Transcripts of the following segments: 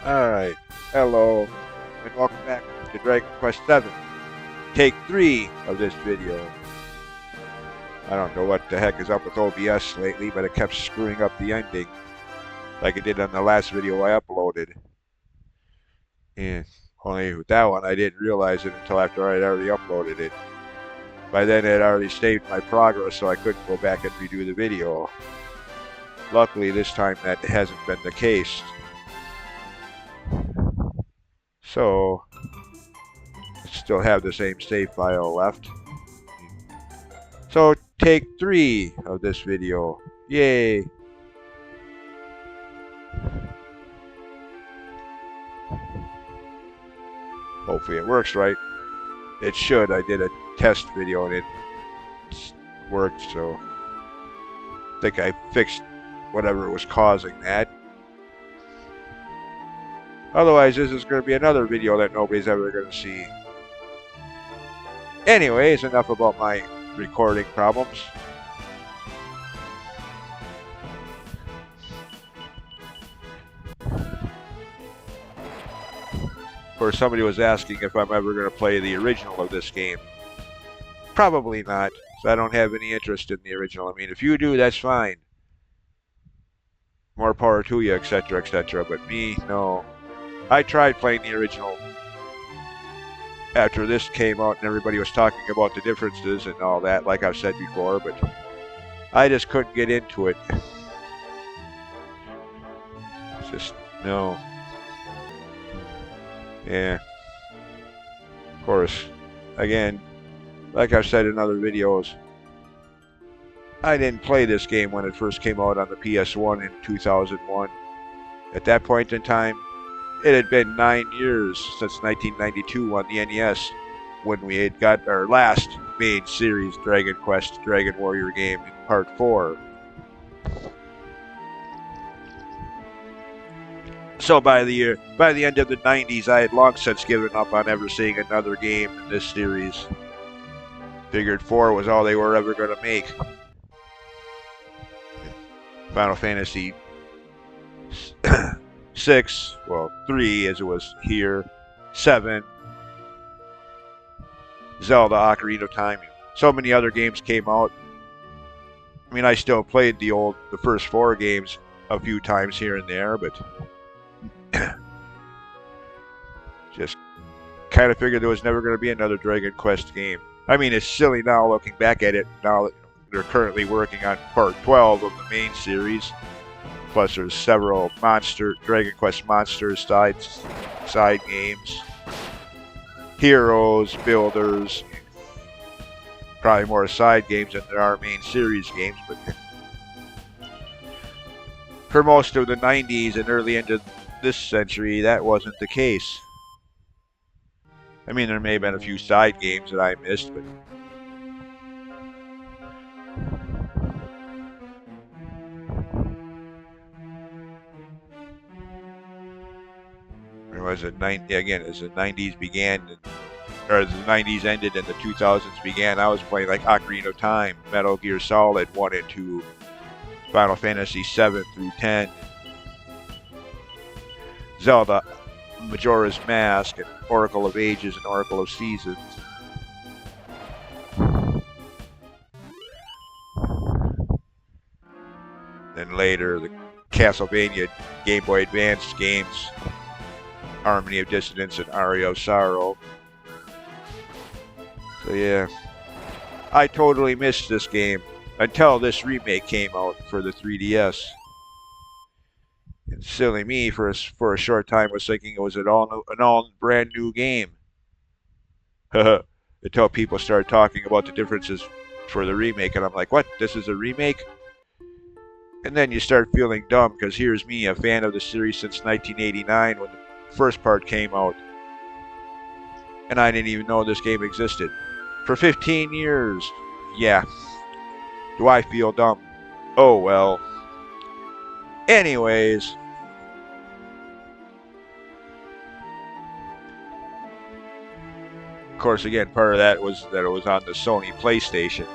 Alright, hello, and welcome back to Dragon Quest VII, take 3 of this video. I don't know what the heck is up with OBS lately, but it kept screwing up the ending, like it did on the last video I uploaded. And only with that one, I didn't realize it until after I'd already uploaded it. By then, it had already saved my progress, so I couldn't go back and redo the video. Luckily, this time that hasn't been the case. So, I still have the same save file left. So, take 3 of this video. Yay! Hopefully it works right. It should. I did a test video and it worked, so I think I fixed whatever was causing that. Otherwise, this is going to be another video that nobody's ever going to see. Anyways, enough about my recording problems. Of course, somebody was asking if I'm ever going to play the original of this game. Probably not, so I don't have any interest in the original. I mean, if you do, that's fine. More power to you, etc., etc. But me, no. I tried playing the original after this came out and everybody was talking about the differences and all that, like I've said before, but I just couldn't get into it. Just, no. Yeah. Of course, again, like I've said in other videos, I didn't play this game when it first came out on the PS1 in 2001. At that point in time, it had been 9 years since 1992 on the NES when we had got our last main series Dragon Quest Dragon Warrior game in Part 4. So by the end of the 90s, I had long since given up on ever seeing another game in this series. Figured 4 was all they were ever going to make. Final Fantasy 6, well, 3 as it was here, 7, Zelda Ocarina of Time. So many other games came out. I mean, I still played the first 4 games a few times here and there, but just kind of figured there was never going to be another Dragon Quest game. I mean, it's silly now looking back at it, now that they're currently working on Part 12 of the main series. Plus, there's several Dragon Quest Monsters side games. Heroes, Builders. Probably more side games than there are main series games, but for most of the 90s and early into this century, that wasn't the case. I mean, there may have been a few side games that I missed, but as the 90s began, or as the 90s ended and the 2000s began, I was playing like Ocarina of Time, Metal Gear Solid 1 and 2, Final Fantasy 7 through 10, Zelda Majora's Mask, and Oracle of Ages and Oracle of Seasons. Then later, the Castlevania Game Boy Advance games, Harmony of Dissonance and Aria of Sorrow. So yeah, I totally missed this game until this remake came out for the 3DS. And silly me, for a short time, was thinking it was an all brand new game. Until people started talking about the differences for the remake, and I'm like, what? This is a remake? And then you start feeling dumb, because here's me, a fan of the series since 1989 when the first part came out. And I didn't even know this game existed. For 15 years. Yeah. Do I feel dumb? Oh well. Anyways. Of course, again, part of that was that it was on the Sony PlayStation.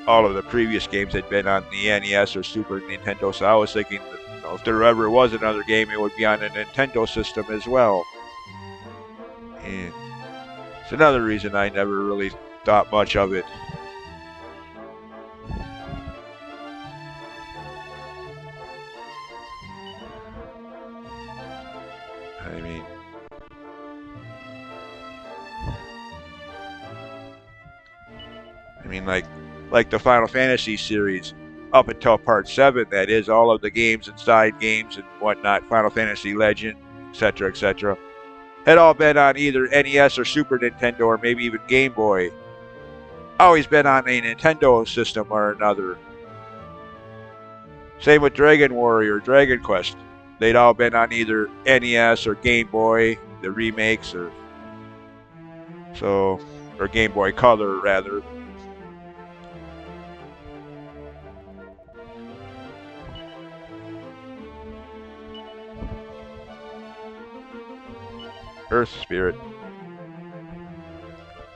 All of the previous games had been on the NES or Super Nintendo, so I was thinking that know, if there ever was another game, it would be on a Nintendo system as well. And it's another reason I never really thought much of it. I mean, like the Final Fantasy series, up until Part 7, that is, all of the games and side games and whatnot, Final Fantasy Legend, etc., had all been on either NES or Super Nintendo or maybe even Game Boy. Always been on a Nintendo system or another. Same with Dragon Warrior, Dragon Quest. They'd all been on either NES or Game Boy, the remakes, or Game Boy Color, rather. Earth Spirit.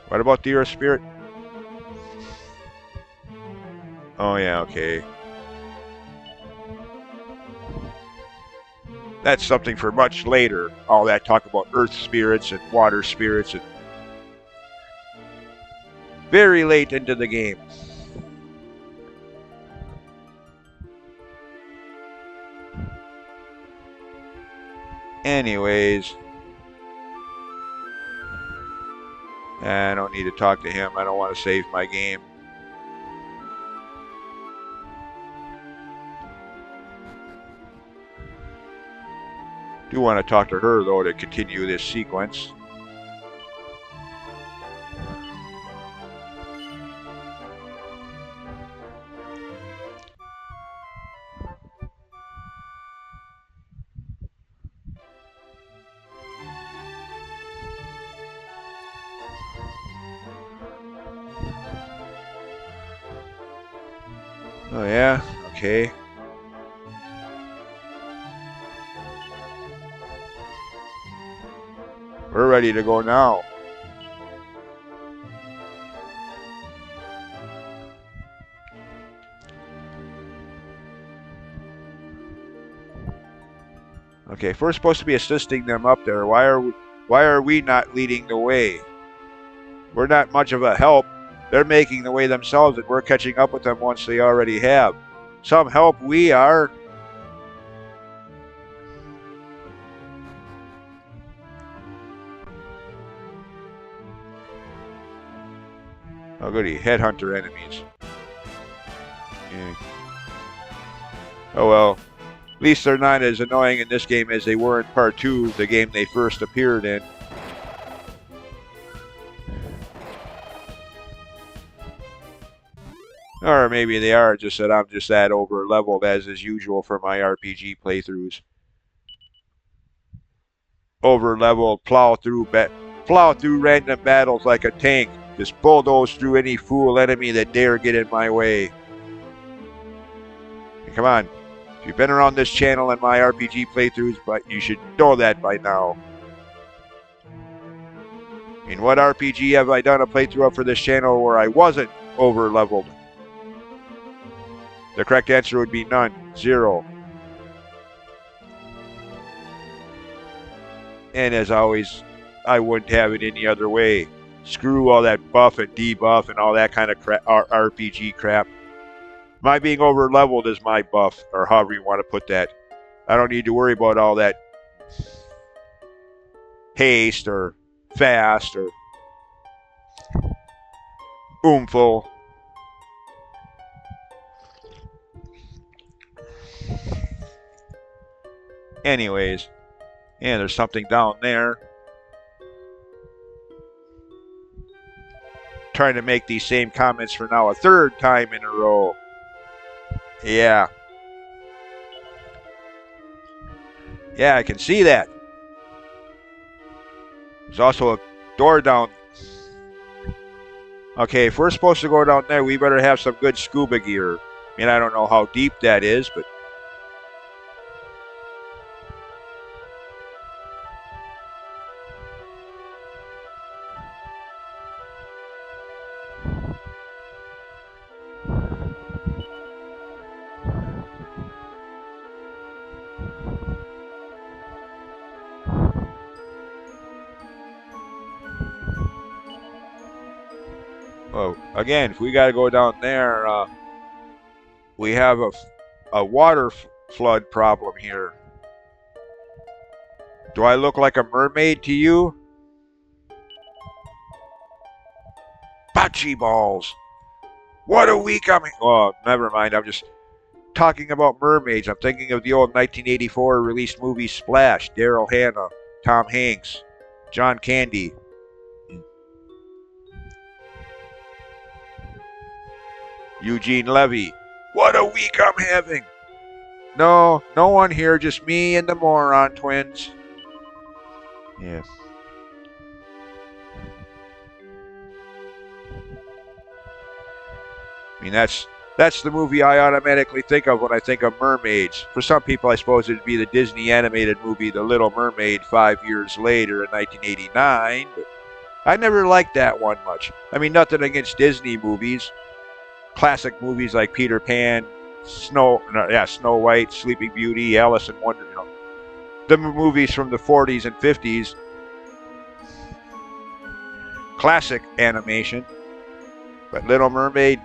What about the Earth Spirit? Oh yeah, okay. That's something for much later. All that talk about Earth Spirits and Water Spirits and very late into the game. Anyways, I don't need to talk to him. I don't want to save my game. Do want to talk to her, though, to continue this sequence. Oh, yeah? Okay. We're ready to go now. Okay, if we're supposed to be assisting them up there, why are we not leading the way? We're not much of a help. They're making the way themselves, and we're catching up with them once they already have. Some help we are. Oh, goody. Headhunter enemies. Yeah. Oh, well. At least they're not as annoying in this game as they were in Part 2, the game they first appeared in. Or maybe they are, just that I'm just that over-leveled as is usual for my RPG playthroughs. Over-leveled, plow through random battles like a tank. Just bulldoze through any fool enemy that dare get in my way. And come on. If you've been around this channel and my RPG playthroughs, but you should know that by now. I mean, what RPG have I done a playthrough of for this channel where I wasn't over-leveled? The correct answer would be none. 0. And as always, I wouldn't have it any other way. Screw all that buff and debuff and all that kind of RPG crap. My being over-leveled is my buff, or however you want to put that. I don't need to worry about all that haste or fast or oomful. Anyways, yeah, there's something down there. Trying to make these same comments for now a third time in a row. Yeah. Yeah, I can see that. There's also a door down. Okay, if we're supposed to go down there, we better have some good scuba gear. I mean, I don't know how deep that is, but... Well, again, if we got to go down there, we have a water flood problem here. Do I look like a mermaid to you? Bocce balls. What a week I'm in. Oh, never mind. I'm just talking about mermaids. I'm thinking of the old 1984 released movie Splash. Daryl Hannah, Tom Hanks, John Candy. Eugene Levy. What a week I'm having. No one here, just me and the moron twins. Yeah. I mean, that's the movie I automatically think of when I think of mermaids. For some people, I suppose it'd be the Disney animated movie The Little Mermaid 5 years later in 1989, but I never liked that one much. I mean, nothing against Disney movies. Classic movies like Peter Pan, Snow White, Sleeping Beauty, Alice in Wonderland. The movies from the 40s and 50s. Classic animation. But Little Mermaid,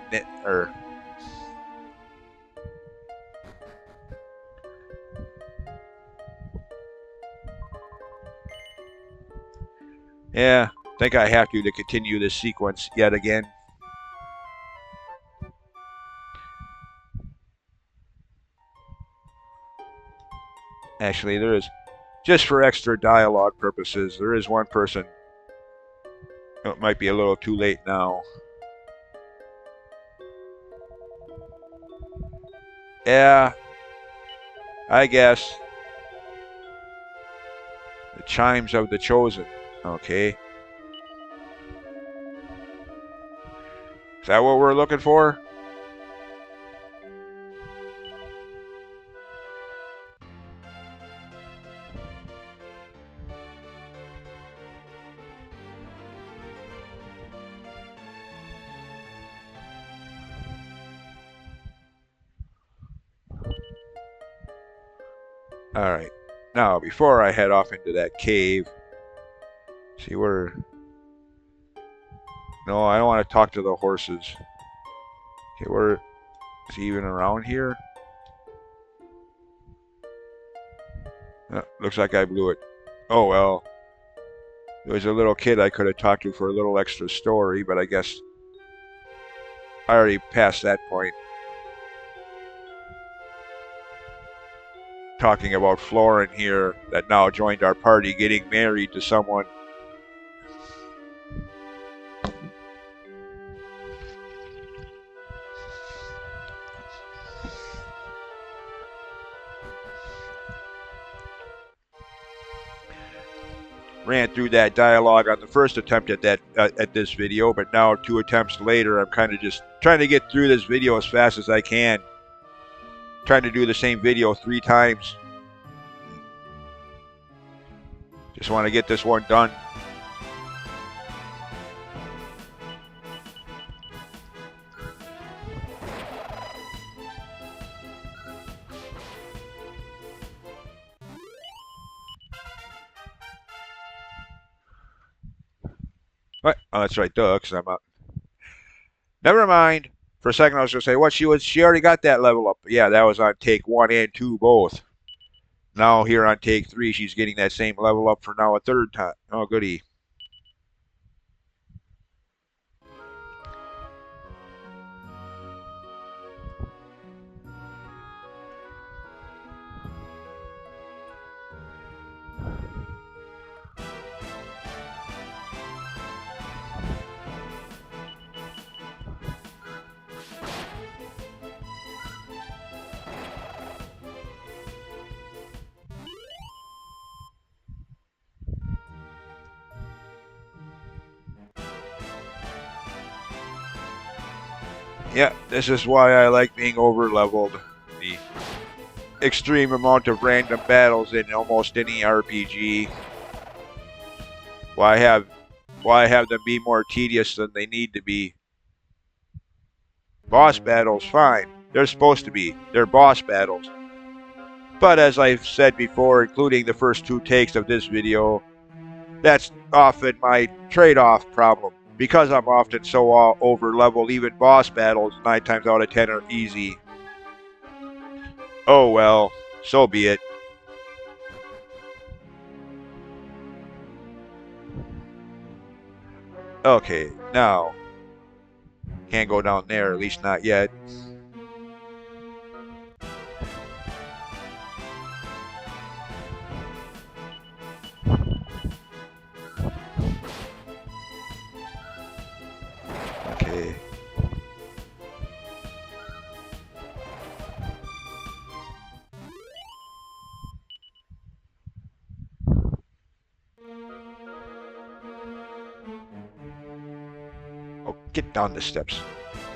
yeah, I think I have to continue this sequence yet again. Actually, there is, just for extra dialogue purposes, there is one person. It might be a little too late now. Yeah, I guess. The chimes of the chosen. Okay. Is that what we're looking for? Alright. Now, before I head off into that cave, see where... No, I don't want to talk to the horses. Okay, where... Is he even around here? Looks like I blew it. Oh, well. There was a little kid I could have talked to for a little extra story, but I guess I already passed that point. Talking about Florin here that now joined our party getting married to someone. Ran through that dialogue on the first attempt at this video, but now 2 attempts later, I'm kind of just trying to get through this video as fast as I can. Trying to do the same video 3 times. Just want to get this one done. What? Oh, that's right, duh, because I'm up. Never mind. For a second, I was going to say, what, she already got that level up. Yeah, that was on take 1 and 2 both. Now here on take 3, she's getting that same level up for now a 3rd time. Oh, goody. Yeah, this is why I like being over-leveled. The extreme amount of random battles in almost any RPG. Why have them be more tedious than they need to be? Boss battles, fine. They're supposed to be. They're boss battles. But as I've said before, including the first 2 takes of this video, that's often my trade-off problem. because I'm often so over leveled, even boss battles 9 times out of 10 are easy. Oh well, so be it. Okay, now can't go down there, at least not yet. Okay. Oh, get down the steps.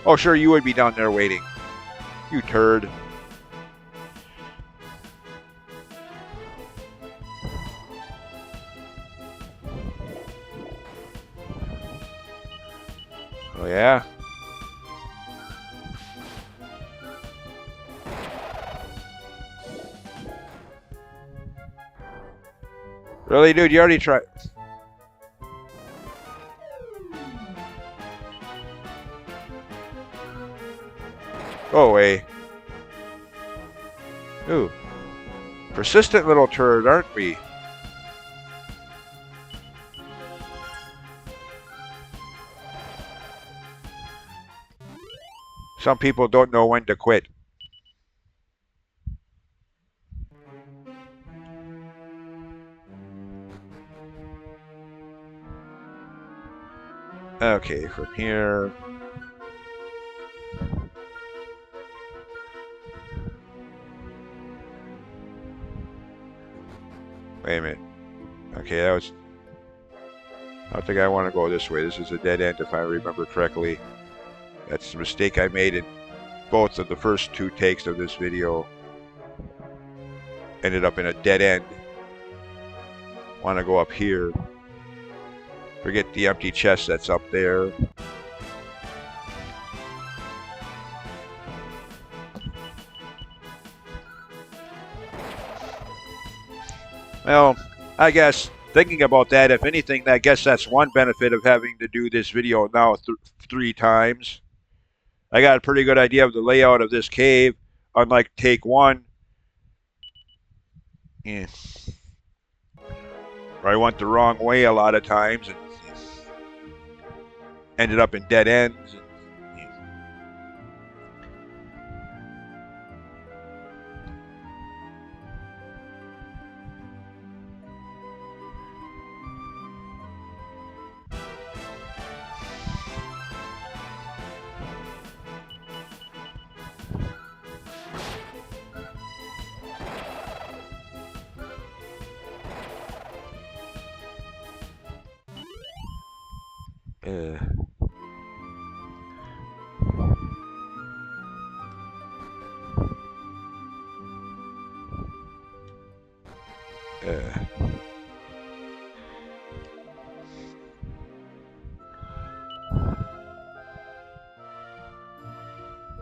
Oh, sure, you would be down there waiting. You turd. Oh, yeah? Really, dude? You already tried. Go away. Ooh. Persistent little turd, aren't we? Some people don't know when to quit. Okay, from here. Wait a minute. Okay, that was... I don't think I want to go this way. This is a dead end if I remember correctly. That's the mistake I made in both of the first 2 takes of this video. Ended up in a dead end. Want to go up here. Forget the empty chest that's up there. Well, I guess thinking about that, if anything, I guess that's one benefit of having to do this video now 3 times. I got a pretty good idea of the layout of this cave, unlike take 1. Yeah. Where I went the wrong way a lot of times and ended up in dead ends.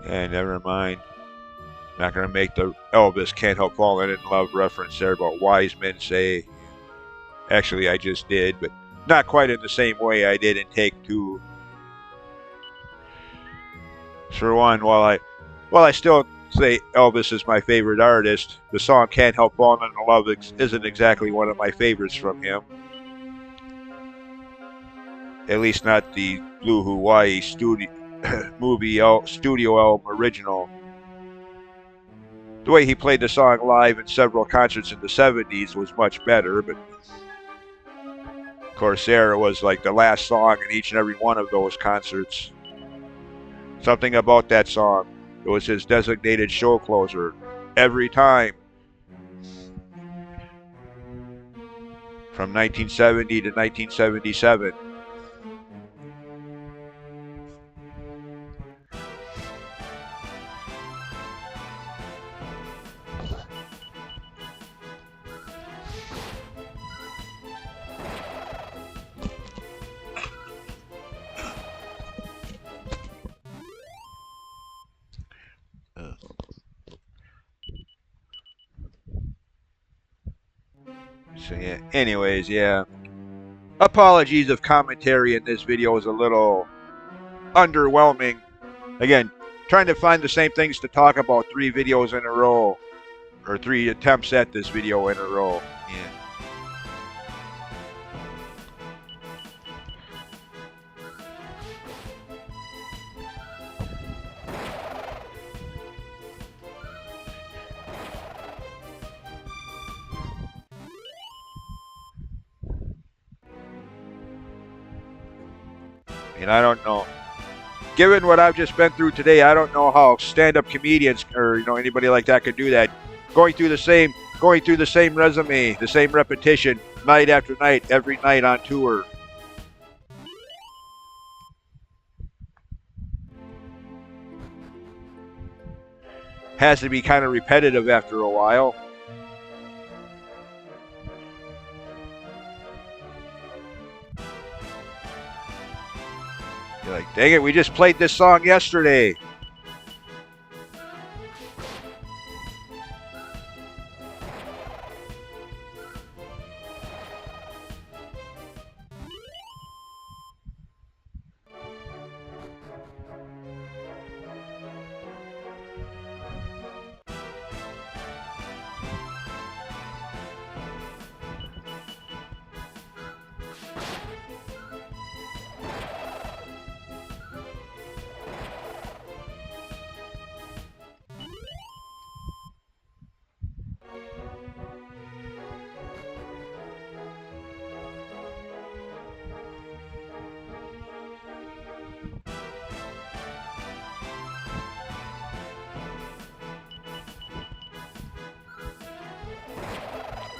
Uh, never mind. Not gonna make the Elvis Can't Help Falling in Love reference there, but wise men say. Actually, I just did, but not quite in the same way I did in take 2. For one, while I still say Elvis is my favorite artist, the song Can't Help Falling in Love isn't exactly one of my favorites from him. At least not the Blue Hawaii studio album original. The way he played the song live in several concerts in the 70s was much better, but of course there it was like the last song in each and every one of those concerts. Something about that song. It was his designated show closer every time. From 1970 to 1977. So yeah. Anyways, yeah. Apologies if commentary in this video is a little underwhelming. Again, trying to find the same things to talk about 3 videos in a row, or 3 attempts at this video in a row. Yeah. And I don't know. Given what I've just been through today, I don't know how stand-up comedians or anybody like that could do that. Going through the same resume, the same repetition, night after night, every night on tour. Has to be kind of repetitive after a while. You're like, dang it, we just played this song yesterday.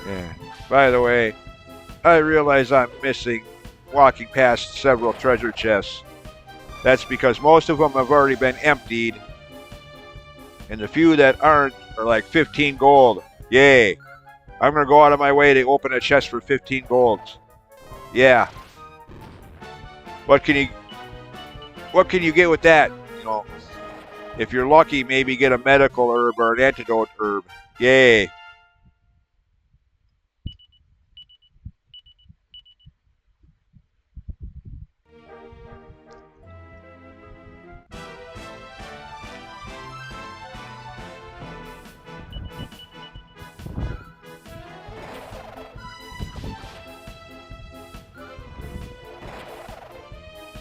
Yeah. By the way, I realize I'm missing walking past several treasure chests. That's because most of them have already been emptied, and the few that aren't are like 15 gold. Yay. I'm going to go out of my way to open a chest for 15 golds. Yeah. What can you get with that? If you're lucky, maybe get a medical herb or an antidote herb. Yay.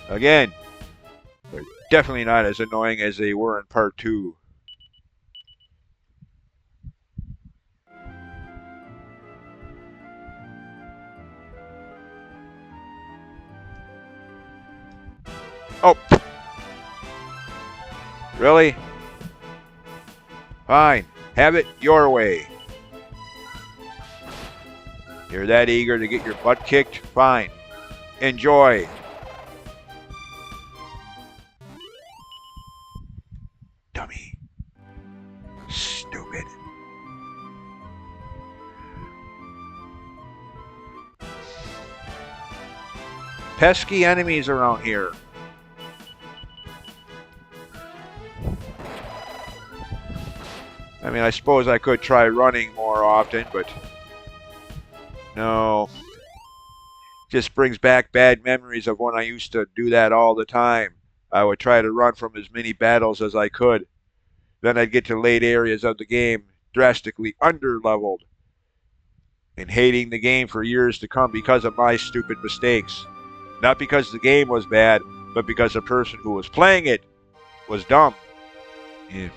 Again, they're definitely not as annoying as they were in part 2. Oh. Really? Fine. Have it your way. You're that eager to get your butt kicked? Fine. Enjoy. Dummy. Stupid. Pesky enemies around here. I mean, I suppose I could try running more often, but no. Just brings back bad memories of when I used to do that all the time. I would try to run from as many battles as I could. Then I'd get to late areas of the game drastically under-leveled and hating the game for years to come because of my stupid mistakes. Not because the game was bad, but because the person who was playing it was dumb. Yeah.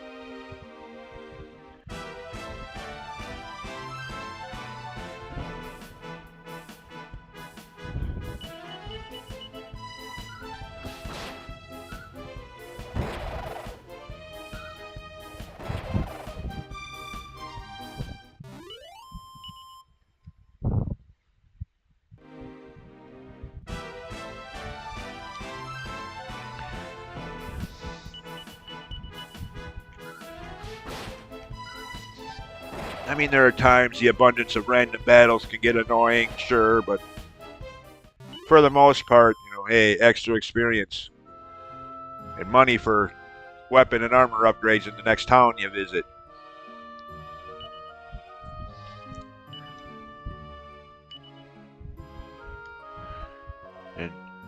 I mean, there are times the abundance of random battles can get annoying, sure, but for the most part, hey, extra experience and money for weapon and armor upgrades in the next town you visit.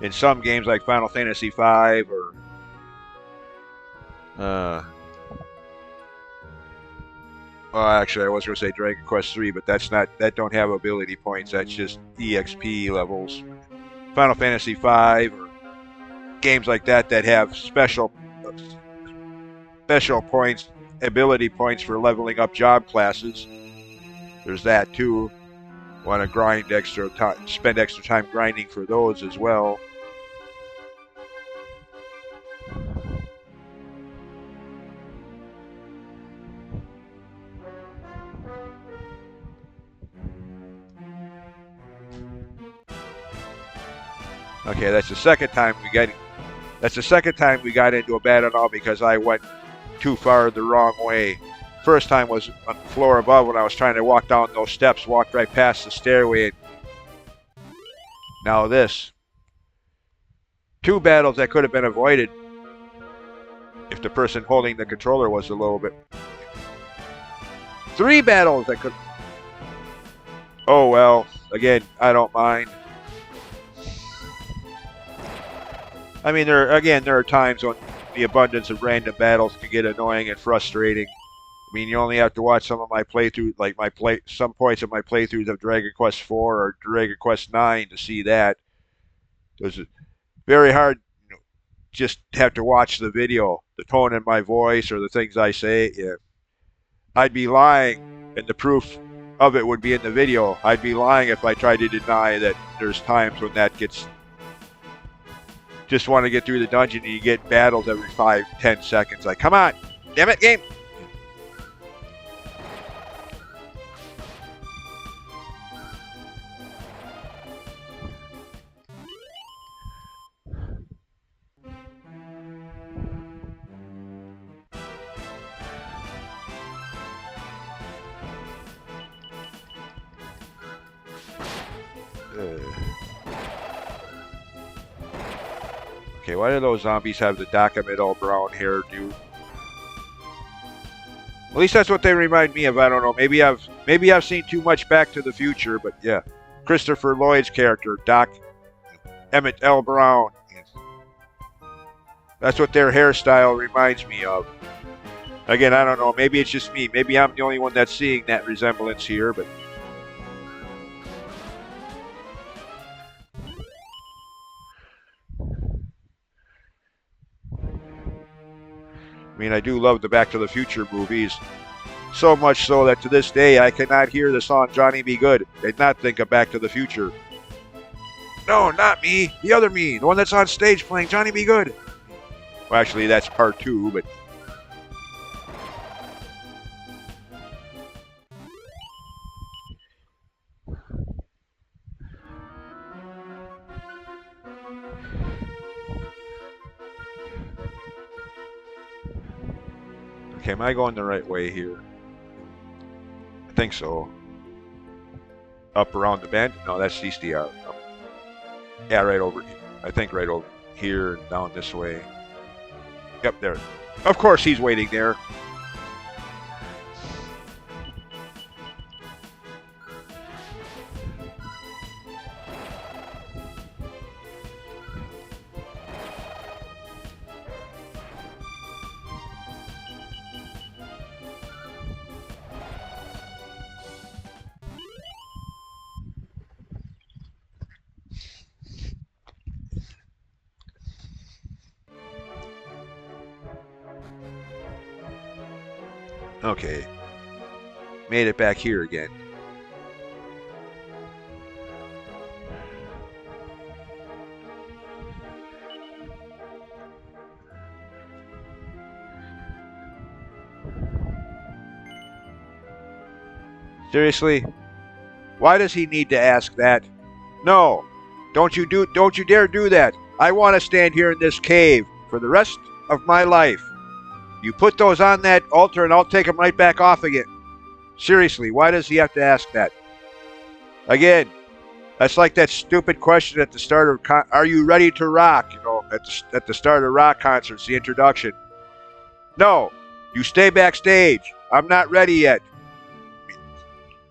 in some games like Final Fantasy V or well, actually, I was going to say Dragon Quest III, but that don't have ability points. That's just EXP levels. Final Fantasy V or games like that have special points, ability points for leveling up job classes. There's that too. Want to grind extra time, spend extra time grinding for those as well. Okay, that's the second time we got into a battle now because I went too far the wrong way. First time was on the floor above when I was trying to walk down those steps, walked right past the stairway. And now this. 2 battles that could have been avoided if the person holding the controller was a little bit. 3 battles that could. Oh well, again, I don't mind. I mean, there are times when the abundance of random battles can get annoying and frustrating. I mean, you only have to watch some of my playthroughs, like some points of my playthroughs of Dragon Quest IV or Dragon Quest IX to see that. It was very hard, just have to watch the video, the tone in my voice or the things I say. Yeah. I'd be lying, and the proof of it would be in the video. I'd be lying if I tried to deny that there's times when that gets. Just want to get through the dungeon and you get battles every 5-10 seconds. Like, come on, damn it, game. Okay, why do those zombies have the Dakamid all brown hairdo? At least that's what they remind me of. I don't know. Maybe I've seen too much Back to the Future, but yeah. Christopher Lloyd's character, Doc Emmett L. Brown. That's what their hairstyle reminds me of. Again, I don't know. Maybe it's just me. Maybe I'm the only one that's seeing that resemblance here, but. I mean, I do love the Back to the Future movies. So much so that to this day, I cannot hear the song Johnny Be Good and not think of Back to the Future. No, not me. The other me. The one that's on stage playing Johnny Be Good. Well, actually, that's part 2, but... Okay, am I going the right way here? I think so. Up around the bend? No, that's CSTR. No. Yeah, right over here. I think right over here and down this way. Yep, there. Of course he's waiting there. Okay. Made it back here again. Seriously? Why does he need to ask that? No. Don't you dare do that. I want to stand here in this cave for the rest of my life. You put those on that altar and I'll take them right back off again. Seriously, why does he have to ask that? Again, that's like that stupid question at the start of, are you ready to rock? You know, at the start of rock concerts, the introduction. No, you stay backstage. I'm not ready yet.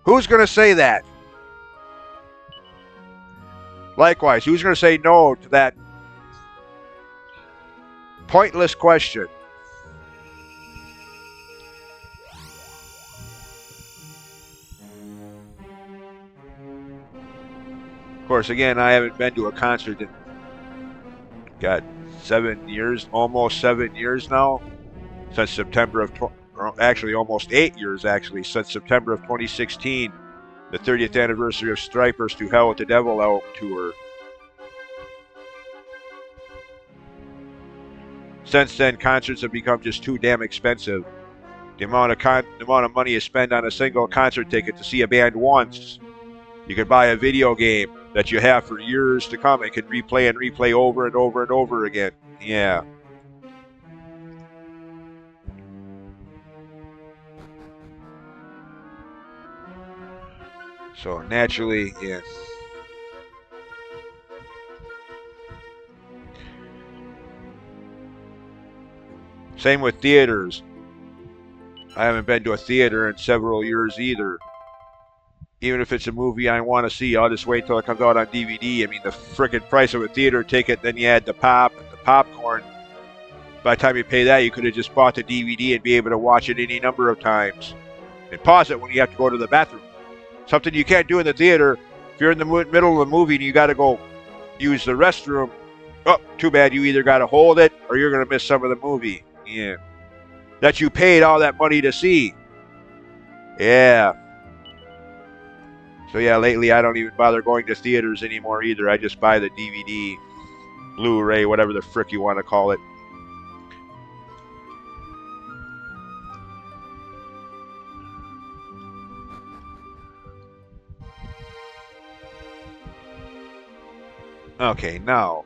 Who's going to say that? Likewise, who's going to say no to that Pointless question. Of course, again, I haven't been to a concert in, got 7 years, almost 7 years now, since September of, actually almost 8 years actually, since September of 2016, the 30th anniversary of Stryper's To Hell with the Devil album tour. Since then, concerts have become just too damn expensive. The amount of money you spend on a single concert ticket to see a band once, you could buy a video game that you have for years to come and can replay and replay over and over and over again. Yeah. So naturally, yeah. Same with theaters. I haven't been to a theater in several years either. Even if it's a movie I want to see, I'll just wait till it comes out on DVD. I mean, the frickin' price of a theater ticket, then you add the pop and the popcorn. By the time you pay that, you could have just bought the DVD and be able to watch it any number of times. And pause it when you have to go to the bathroom. Something you can't do in the theater. If you're in the middle of a movie and you got to go use the restroom, oh, too bad. You either got to hold it or you're going to miss some of the movie. Yeah. That you paid all that money to see. Yeah. So yeah, lately I don't even bother going to theaters anymore either. I just buy the DVD, Blu-ray, whatever the frick you want to call it. Okay, now,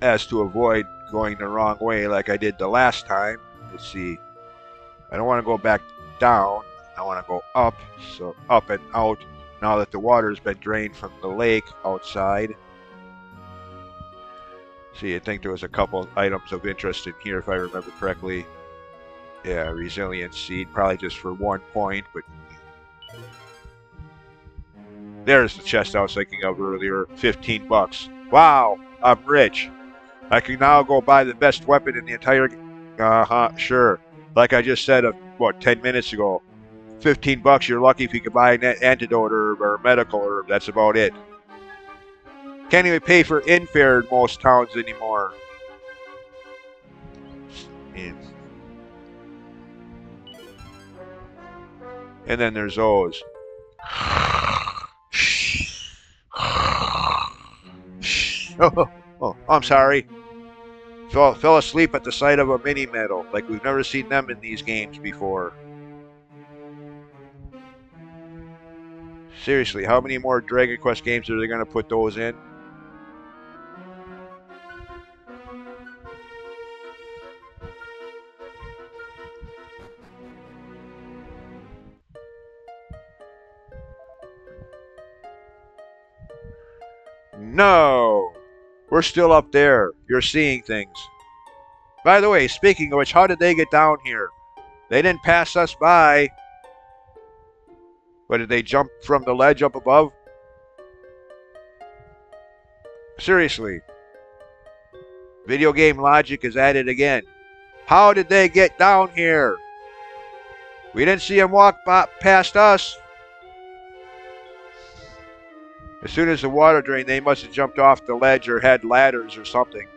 as to avoid going the wrong way like I did the last time, let's see. I don't want to go back down. I want to go up, so up and out. Now that the water's been drained from the lake outside. See, I think there was a couple items of interest in here, if I remember correctly. Yeah, resilient seed, probably just for 1 point, but there's the chest I was thinking of earlier. 15 bucks. Wow, I'm rich. I can now go buy the best weapon in the entire game. Sure. Like I just said, 10 minutes ago. 15 bucks, you're lucky if you can buy an antidote herb or a medical herb. That's about it. Can't even pay for infare in most towns anymore. And then there's those. Oh, I'm sorry. Fell asleep at the sight of a mini medal. Like we've never seen them in these games before. Seriously, how many more Dragon Quest games are they going to put those in? No! We're still up there. You're seeing things. By the way, speaking of which, how did they get down here? They didn't pass us by. But did they jump from the ledge up above? Seriously. Video game logic is at it again. How did they get down here? We didn't see them walk past us. As soon as the water drained, they must have jumped off the ledge or had ladders or something.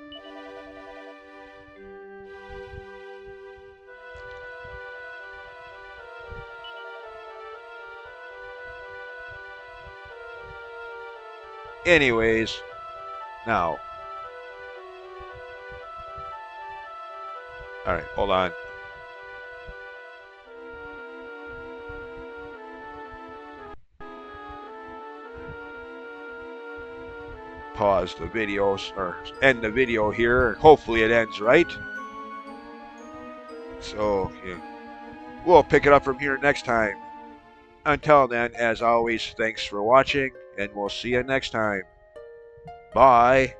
Anyways, now. Alright, hold on. Pause the video, or end the video here. Hopefully it ends right. So, yeah. We'll pick it up from here next time. Until then, as always, thanks for watching, and we'll see you next time. Bye.